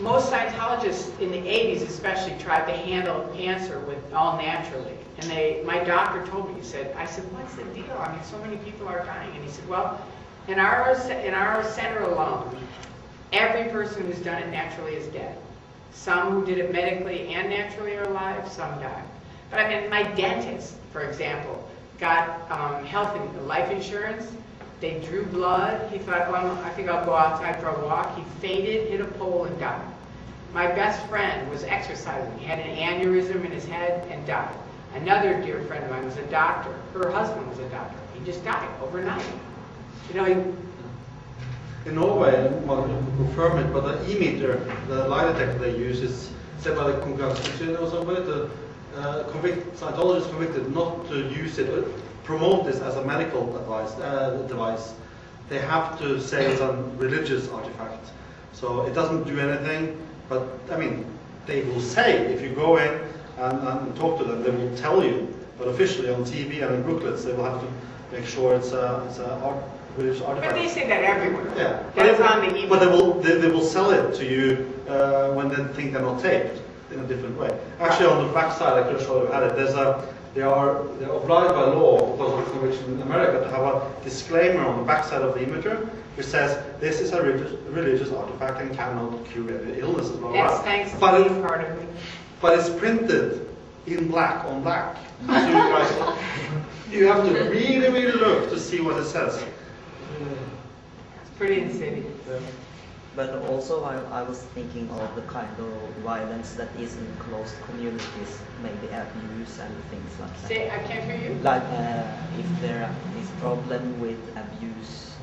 most Scientologists in the 80s especially tried to handle cancer with all naturally. And my doctor told me, I said, what's the deal? I mean, so many people are dying. And he said, well, in our center alone, every person who's done it naturally is dead. Some who did it medically and naturally are alive, some died. But I mean, my dentist, for example, got life insurance. They drew blood. He thought, well, I think I'll go outside for a walk. He fainted, hit a pole, and died. My best friend was exercising. He had an aneurysm in his head and died. Another dear friend of mine was a doctor. Her husband was a doctor. He just died overnight. You know, in Norway, well, to confirm it, but the e-meter, the lie detector they use, is said by the Konkurransetilsynet or somebody to Scientologists convicted not to use it, promote this as a medical device. They have to say it's a religious artifact. So it doesn't do anything, but I mean, they will say, if you go in and talk to them, they will tell you, but officially on TV and in booklets, they will have to make sure it's a religious artifact. But they say that everywhere. Yeah. That's on the but they will sell it to you when they think they're not taped in a different way. Actually, on the back side, I could show you at it. They're obliged by law, because of conviction in America, to have a disclaimer on the back side of the emitter which says this is a religious artifact and cannot cure any illnesses. Yes, thanks to being part of it. But it's printed in black on black. So you have to really look to see what it says. It's pretty insidious. Yeah. But also I was thinking of the kind of violence that is in closed communities, maybe abuse and things like that. Say, I can't hear you. Like if there is problem with abuse,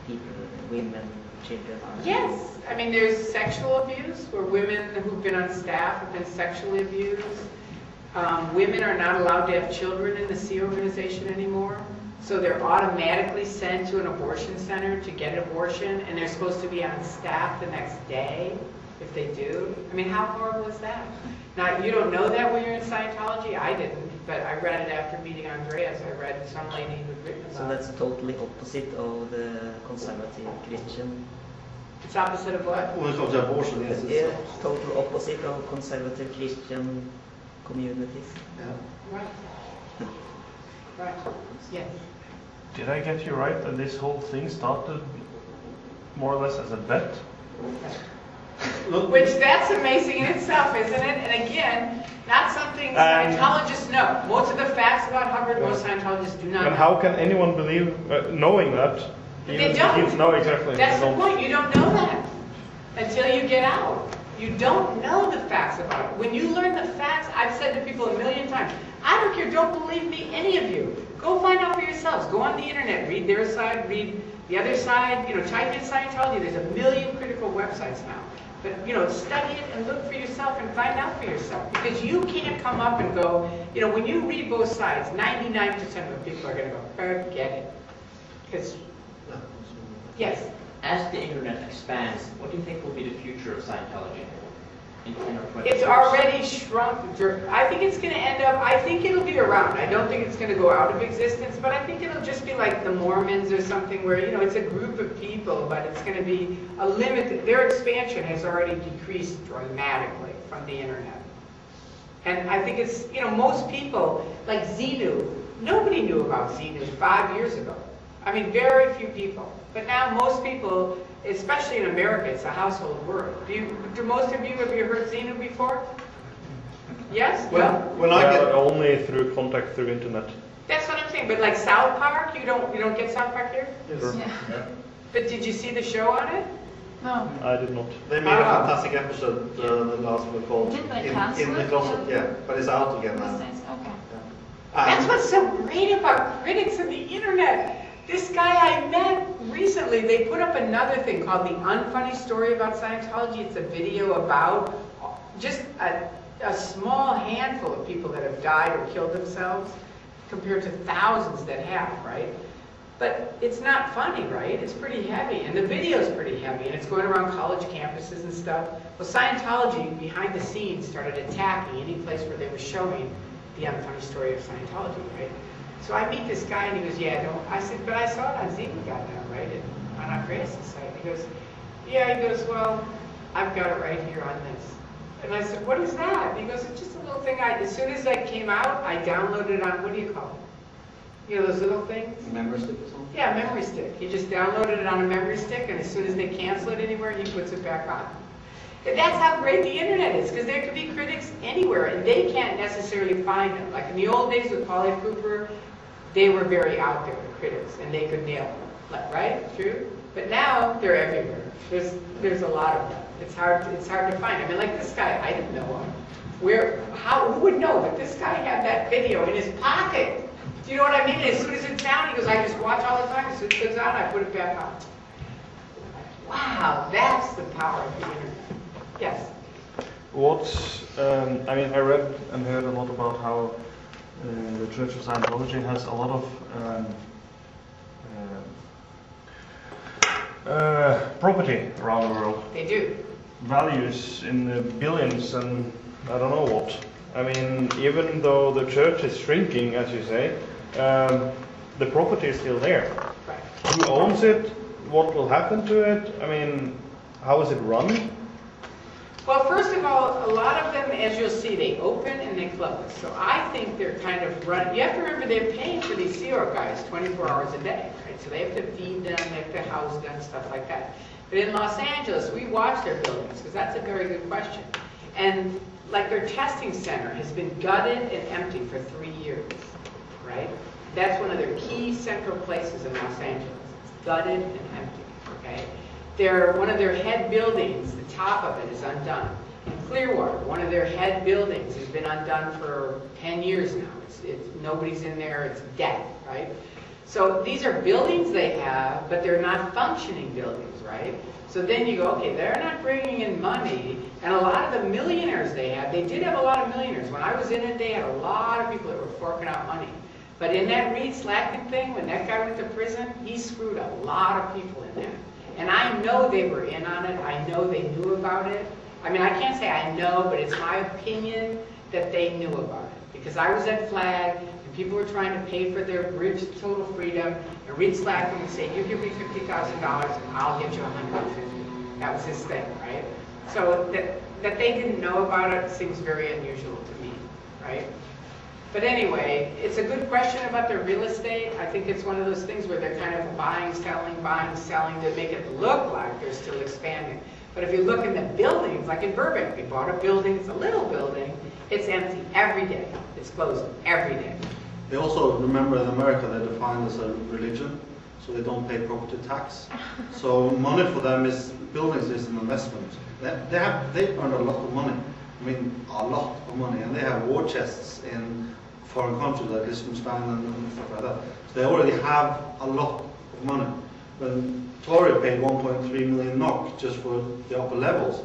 people, women, children are Yes, I mean there's sexual abuse where women who've been on staff have been sexually abused. Women are not allowed to have children in the C organization anymore. So they're automatically sent to an abortion center to get an abortion, and they're supposed to be on staff the next day if they do. I mean, how horrible is that? Now, you don't know that when you're in Scientology. I didn't, but I read it after meeting Andreas. I read some lady who'd written about it. So that's totally opposite of the conservative Christian. It's opposite of what? When it comes to abortion, yes. Yeah, total opposite of conservative Christian communities. Yeah. Right. Right. Yes. Did I get you right that this whole thing started more or less as a bet? Which that's amazing in itself, isn't it? And again, not something Scientologists know. Most of the facts about Hubbard, most Scientologists do not know. And how can anyone believe, knowing that? They don't. No, exactly. That's the point. You don't know that until you get out. You don't know the facts about it. When you learn the facts, I've said to people a million times, I don't care, don't believe me, any of you. Go find out for yourselves. Go on the internet, read their side, read the other side, type in Scientology. There's a million critical websites now. But, study it and look for yourself and find out for yourself. Because you can't come up and go, when you read both sides, 99% of the people are going to go, forget it. Because, yes. As the internet expands, what do you think will be the future of Scientology? In 10 or 20 It's years? already shrunk. I think it's going to end up, I think it'll be around. I don't think it's going to go out of existence, but I think it'll just be like the Mormons or something where, it's a group of people, but it's going to be a limited, their expansion has already decreased dramatically from the internet. And I think it's, most people, like Xenu, nobody knew about Xenu 5 years ago. I mean, very few people. But now most people, especially in America, it's a household word. Do most of you, have you heard Xenu before? Yes? When I get only through contact through internet. That's what I'm saying. But like South Park, you don't get South Park here? Yes. Yeah. But did you see the show on it? No. I did not. They made a fantastic episode, the last one called Did they In cancel the it? Closet. Yeah, but it's out again now. Okay. That's what's so great about critics of the internet. This guy I met recently, they put up another thing called The Unfunny Story About Scientology. It's a video about just a small handful of people that have died or killed themselves compared to thousands that have, right? But it's not funny, right? It's pretty heavy, and the video's pretty heavy, and it's going around college campuses and stuff. Well, Scientology, behind the scenes, started attacking any place where they were showing the unfunny story of Scientology, right? So I meet this guy, and he goes, yeah, don't. I said, but I saw it on Xenu.net, right? On Andreas' site. He goes, yeah, he goes, well, I've got it right here on this. And I said, what is that? And he goes, it's just a little thing. As soon as that came out, I downloaded it on, what do you call it? You know, those little things? Memory stick or something? Yeah, memory stick. He just downloaded it on a memory stick, and as soon as they cancel it anywhere, he puts it back on. And that's how great the internet is, because there could be critics anywhere, and they can't necessarily find them. Like in the old days with Paul F. Cooper, they were very out there, the critics, and they could nail them. Like, right? True? But now they're everywhere. There's a lot of them. It's hard to find. I mean, like this guy, I didn't know him. Who would know that this guy had that video in his pocket? Do you know what I mean? As soon as it's down, he goes, I just watch all the time. As soon as it's on, I put it back on. Wow, that's the power of the internet. Yes? I mean, I read and heard a lot about how the Church of Scientology has a lot of property around the world. They do. Values in the billions and I don't know what. I mean, even though the church is shrinking, as you say, the property is still there. Right. Who owns it? What will happen to it? I mean, how is it run? Well, first of all, a lot of them, as you'll see, they open and they close. So I think they're kind of run. You have to remember they're paying for these Sea Org guys 24 hours a day, right? So they have to feed them, they have to house them, stuff like that. But in Los Angeles, we watch their buildings because that's a very good question. And like their testing center has been gutted and empty for 3 years, right? That's one of their key central places in Los Angeles. It's gutted and empty, okay? One of their head buildings, the top of it is undone. In Clearwater, one of their head buildings has been undone for 10 years now. Nobody's in there, it's dead, right? So these are buildings they have, but they're not functioning buildings, right? So then you go, okay, they're not bringing in money, and a lot of the millionaires they have, they did have a lot of millionaires. When I was in it, they had a lot of people that were forking out money. But in that Reed Slackman thing, when that guy went to prison, he screwed a lot of people in there. And I know they were in on it. I know they knew about it. I mean, I can't say I know, but it's my opinion that they knew about it. Because I was at Flag, and people were trying to pay for their bridge to total freedom, and Reed Slackman would say, you give me $50,000 and I'll get you $150,000. That was his thing, right? So that they didn't know about it seems very unusual to me, right? But anyway, it's a good question about their real estate. I think it's one of those things where they're kind of buying, selling to make it look like they're still expanding. But if you look in the buildings, like in Burbank, we bought a building, it's a little building, it's empty every day. It's closed every day. They also, remember in America, they're defined as a religion, so they don't pay property tax. So money for them is, buildings is an investment. They earn a lot of money. I mean, a lot of money, and they have war chests in foreign countries like Liechtenstein and stuff like that. So they already have a lot of money. When Tory paid 1.3 million NOK just for the upper levels,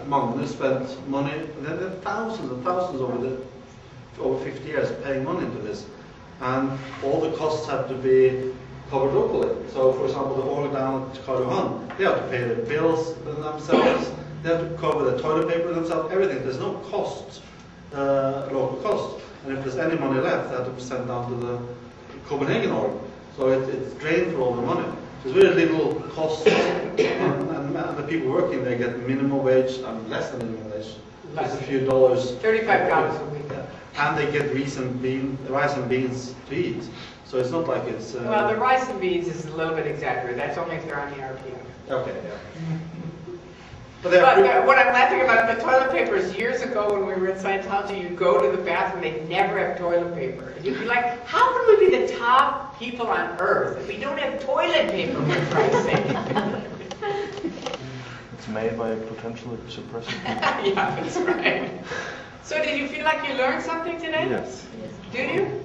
Magnus spent money, there are thousands and thousands over 50 years paying money into this. And all the costs have to be covered locally. So, for example, the org down at Karl Johan, they have to pay their bills themselves, they have to cover the toilet paper themselves, everything. There's no cost, local cost. And if there's any money left, they have to be sent down to the Copenhagen org. So it's drained for all the money. There's very little cost, and the people working there get minimum wage and less than minimum wage. Just a few dollars. $35 a week. Yeah. And they get rice and beans to eat. So it's not like it's... well, the rice and beans is a little bit exaggerated. That's only if they're on the RPM. Okay, yeah. But what I'm laughing about the toilet paper is years ago when we were in Scientology, you go to the bathroom, they never have toilet paper. And you'd be like, how can we be the top people on earth if we don't have toilet paper, for Christ's sake? It's made by potentially suppressive people. Yeah, that's right. So did you feel like you learned something today? Yes. Do you?